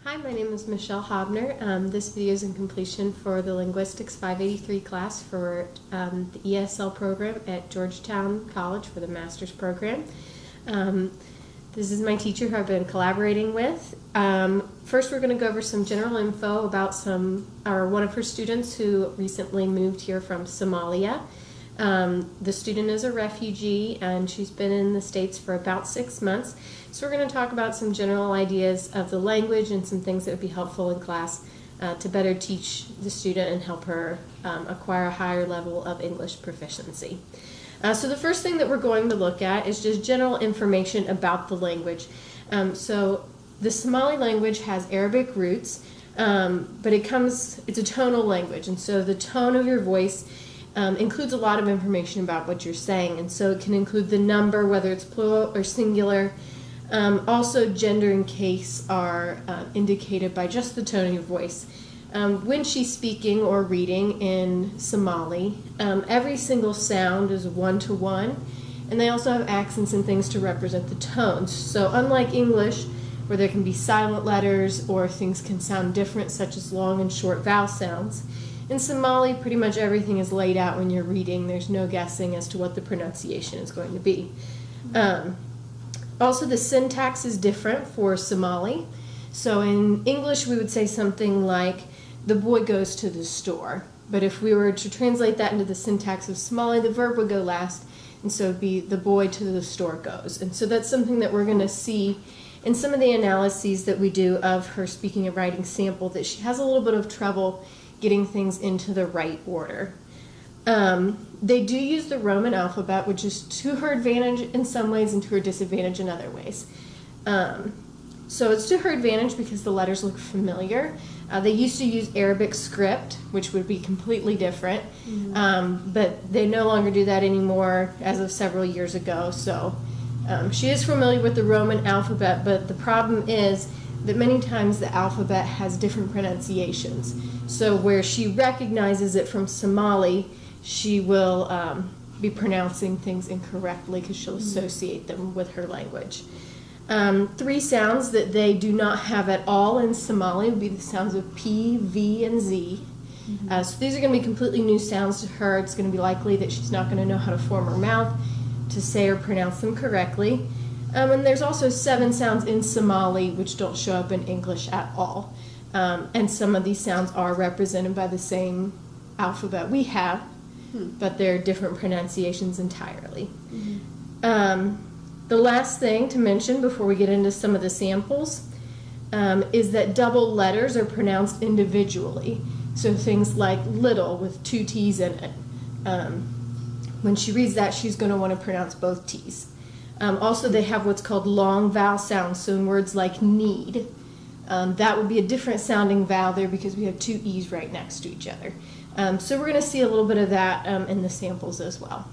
Hi, my name is Michelle Haubner. This video is in completion for the Linguistics 583 class for the ESL program at Georgetown College for the master's program. This is my teacher who I've been collaborating with. First, we're going to go over some general info about one of her students who recently moved here from Somalia. The student is a refugee and she's been in the States for about 6 months. So we're going to talk about some general ideas of the language and some things that would be helpful in class to better teach the student and help her acquire a higher level of English proficiency. So the first thing that we're going to look at is just general information about the language. So the Somali language has Arabic roots, but it's a tonal language, and so the tone of your voice includes a lot of information about what you're saying, and so it can include the number, whether it's plural or singular. Also, gender and case are indicated by just the tone of your voice. When she's speaking or reading in Somali, every single sound is one-to-one, and they also have accents and things to represent the tones. So unlike English, where there can be silent letters or things can sound different, such as long and short vowel sounds, in Somali, pretty much everything is laid out when you're reading. There's no guessing as to what the pronunciation is going to be. Also, the syntax is different for Somali. So in English, we would say something like, the boy goes to the store. But if we were to translate that into the syntax of Somali, the verb would go last, and so it would be, the boy to the store goes. And so that's something that we're going to see in some of the analyses that we do of her speaking and writing sample, that she has a little bit of trouble getting things into the right order. They do use the Roman alphabet, which is to her advantage in some ways and to her disadvantage in other ways. So it's to her advantage because the letters look familiar. They used to use Arabic script, which would be completely different, but they no longer do that anymore as of several years ago. So she is familiar with the Roman alphabet, but the problem is that many times the alphabet has different pronunciations. So where she recognizes it from Somali, she will be pronouncing things incorrectly because she'll associate them with her language. 3 sounds that they do not have at all in Somali would be the sounds of P, V, and Z. So these are going to be completely new sounds to her. It's going to be likely that she's not going to know how to form her mouth to say or pronounce them correctly. And there's also 7 sounds in Somali which don't show up in English at all. And some of these sounds are represented by the same alphabet we have, but they're different pronunciations entirely. The last thing to mention before we get into some of the samples is that double letters are pronounced individually. So things like little with 2 T's in it. When she reads that, she's going to want to pronounce both T's. Also, they have what's called long vowel sounds. So in words like need, that would be a different sounding vowel there because we have 2 E's right next to each other. So we're going to see a little bit of that in the samples as well.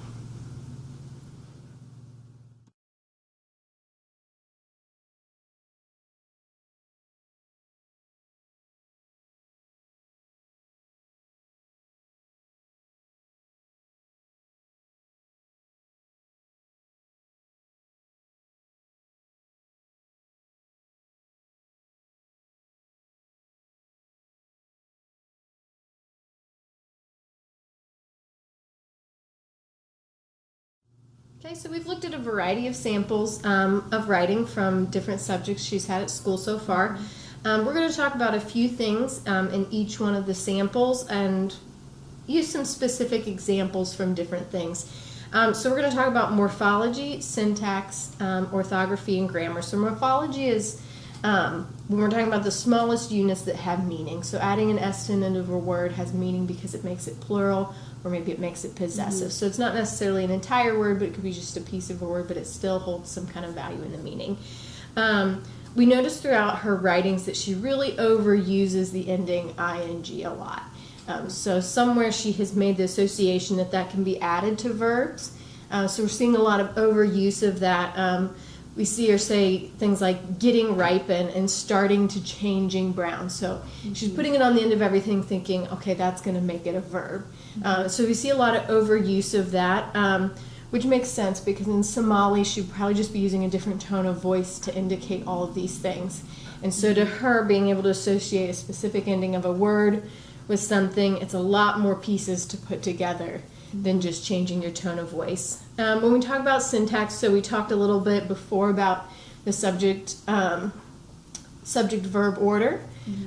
Okay, so we've looked at a variety of samples of writing from different subjects she's had at school so far. We're going to talk about a few things in each one of the samples and use some specific examples from different things. So we're going to talk about morphology, syntax, orthography, and grammar. So morphology is when we're talking about the smallest units that have meaning. So adding an S to an end of a word has meaning because it makes it plural, or maybe it makes it possessive. So it's not necessarily an entire word, but it could be just a piece of a word, but it still holds some kind of value in the meaning. We notice throughout her writings that she really overuses the ending ing a lot. So somewhere she has made the association that can be added to verbs. So we're seeing a lot of overuse of that. We see her say things like getting ripen and starting to changing brown. So she's putting it on the end of everything thinking, okay, that's going to make it a verb. So we see a lot of overuse of that, which makes sense because in Somali she'd probably just be using a different tone of voice to indicate all of these things. And so to her, being able to associate a specific ending of a word with something, it's a lot more pieces to put together than just changing your tone of voice. When we talk about syntax, so we talked a little bit before about the subject-verb order.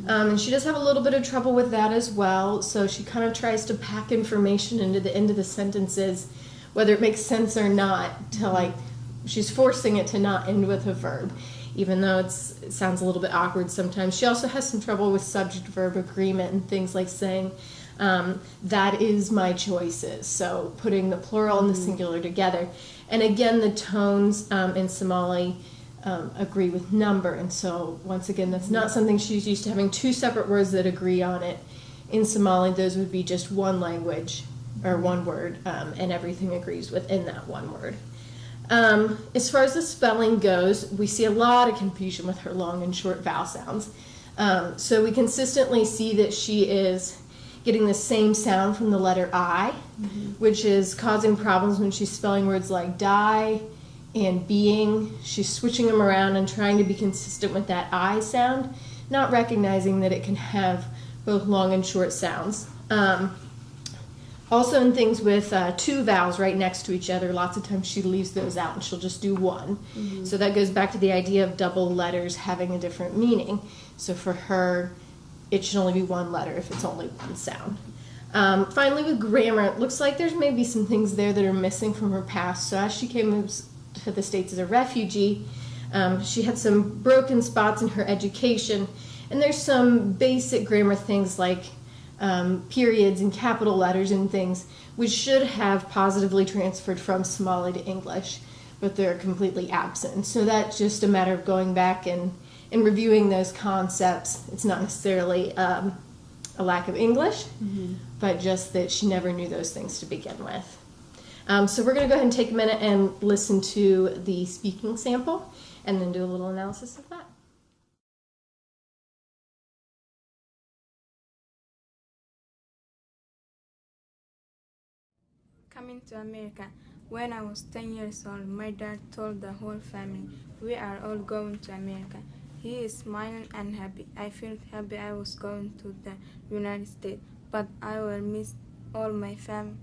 And she does have a little bit of trouble with that as well. So she kind of tries to pack information into the end of the sentences, whether it makes sense or not, to like, she's forcing it to not end with a verb, even though it sounds a little bit awkward sometimes. She also has some trouble with subject-verb agreement and things like saying, that is my choices. So putting the plural and the singular together. And again, the tones in Somali agree with number. And so once again, that's not something she's used to, having two separate words that agree on it. In Somali, those would be just one language or one word, and everything agrees within that one word. As far as the spelling goes, we see a lot of confusion with her long and short vowel sounds. So we consistently see that she is getting the same sound from the letter I, which is causing problems when she's spelling words like die and being. She's switching them around and trying to be consistent with that I sound, not recognizing that it can have both long and short sounds. Also in things with two vowels right next to each other, lots of times she leaves those out and she'll just do one. So that goes back to the idea of double letters having a different meaning. So for her, it should only be one letter if it's only one sound. Finally, with grammar, it looks like there's maybe some things there that are missing from her past. So as she came to the States as a refugee, she had some broken spots in her education, and there's some basic grammar things like periods and capital letters and things, which should have positively transferred from Somali to English, but they're completely absent. So that's just a matter of going back and reviewing those concepts. It's not necessarily a lack of English, but just that she never knew those things to begin with. So we're going to go ahead and take a minute and listen to the speaking sample, and then do a little analysis of that. Coming to America. When I was 10 years old, my dad told the whole family, we are all going to America. He is smiling and happy. I felt happy I was going to the United States, but I will miss all my friends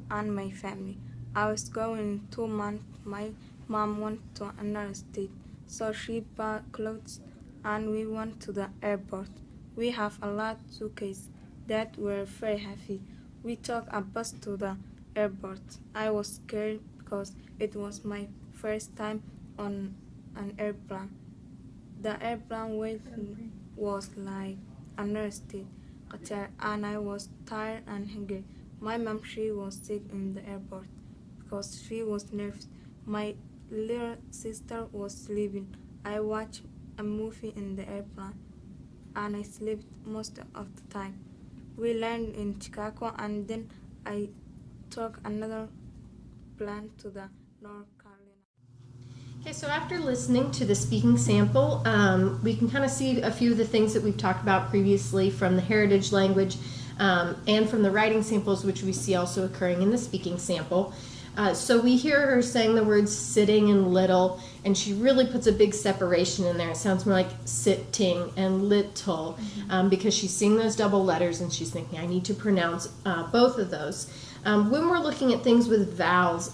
and my family. I was going in 2 months. My mom went to another state, so she bought clothes and we went to the airport. We have a lot of suitcases that were very heavy. We took a bus to the airport. I was scared because it was my first time on an airplane. The airplane weight was like another state, and I was tired and hungry. My mom, she was sick in the airport because she was nervous. My little sister was sleeping. I watched a movie in the airplane, and I slept most of the time. We landed in Chicago, and then I took another plane to the North Carolina. Okay, so after listening to the speaking sample, we can kind of see a few of the things that we've talked about previously from the heritage language and from the writing samples, which we see also occurring in the speaking sample. So we hear her saying the words sitting and little, and she really puts a big separation in there. It sounds more like sitting and little, because she's seeing those double letters and she's thinking, I need to pronounce both of those. When we're looking at things with vowels,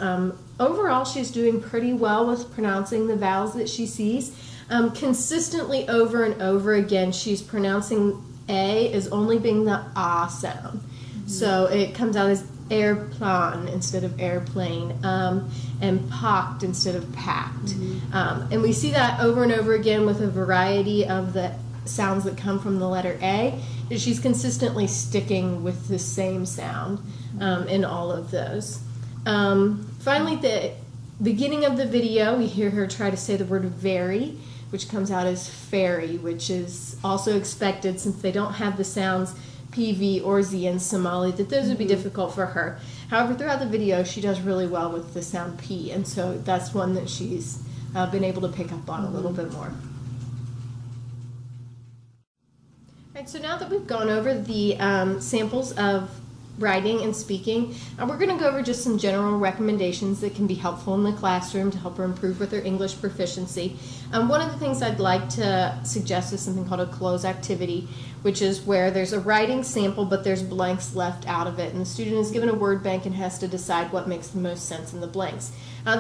overall she's doing pretty well with pronouncing the vowels that she sees. Consistently over and over again, she's pronouncing A as only being the ah sound. So it comes out as airplane instead of airplane, and packed instead of packed. And we see that over and over again with a variety of the sounds that come from the letter A, that she's consistently sticking with the same sound in all of those. Finally, at the beginning of the video, we hear her try to say the word very, which comes out as fairy, which is also expected since they don't have the sounds PV or Z in Somali, that those would be difficult for her. However, throughout the video, she does really well with the sound P, and so that's one that she's been able to pick up on a little bit more. All right, so now that we've gone over the samples of writing and speaking. And we're going to go over just some general recommendations that can be helpful in the classroom to help her improve with her English proficiency. One of the things I'd like to suggest is something called a cloze activity, which is where there's a writing sample but there's blanks left out of it, and the student is given a word bank and has to decide what makes the most sense in the blanks.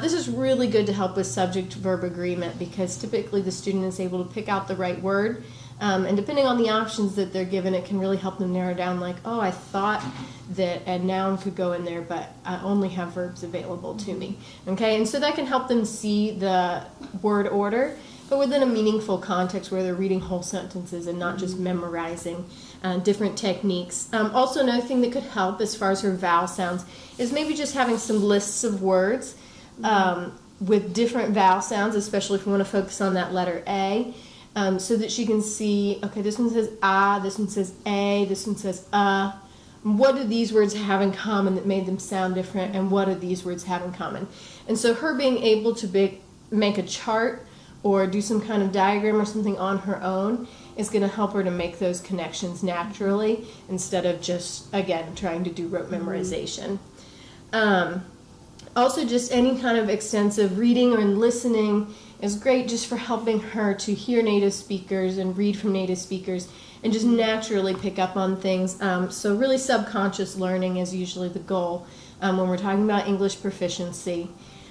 This is really good to help with subject-verb agreement because typically the student is able to pick out the right word, and depending on the options that they're given, it can really help them narrow down, like, oh, I thought that a noun could go in there, but I only have verbs available to me. Okay, and so that can help them see the word order, but within a meaningful context where they're reading whole sentences and not just memorizing different techniques. Also, another thing that could help as far as her vowel sounds is maybe just having some lists of words with different vowel sounds, especially if we want to focus on that letter A. So that she can see, okay, this one says ah, this one says a, this one says what do these words have in common that made them sound different, and what do these words have in common? And so her being able to make a chart or do some kind of diagram or something on her own is going to help her to make those connections naturally instead of just, again, trying to do rote memorization. Also, just any kind of extensive reading or listening is great just for helping her to hear native speakers and read from native speakers and just naturally pick up on things. So really subconscious learning is usually the goal when we're talking about English proficiency.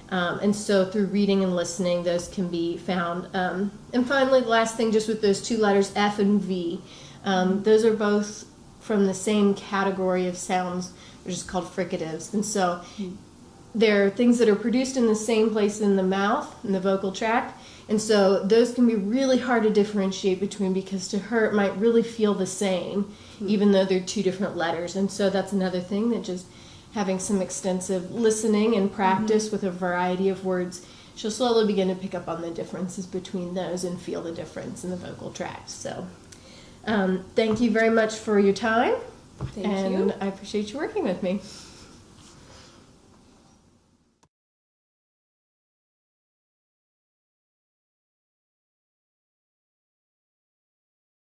And so through reading and listening, those can be found. And finally, the last thing, just with those two letters, F and V, those are both from the same category of sounds, which is called fricatives. And so they're things that are produced in the same place in the mouth, in the vocal tract, and so those can be really hard to differentiate between because to her it might really feel the same, even though they're two different letters. And so that's another thing, that just having some extensive listening and practice with a variety of words, she'll slowly begin to pick up on the differences between those and feel the difference in the vocal tract. So thank you very much for your time. Thank you. I appreciate you working with me.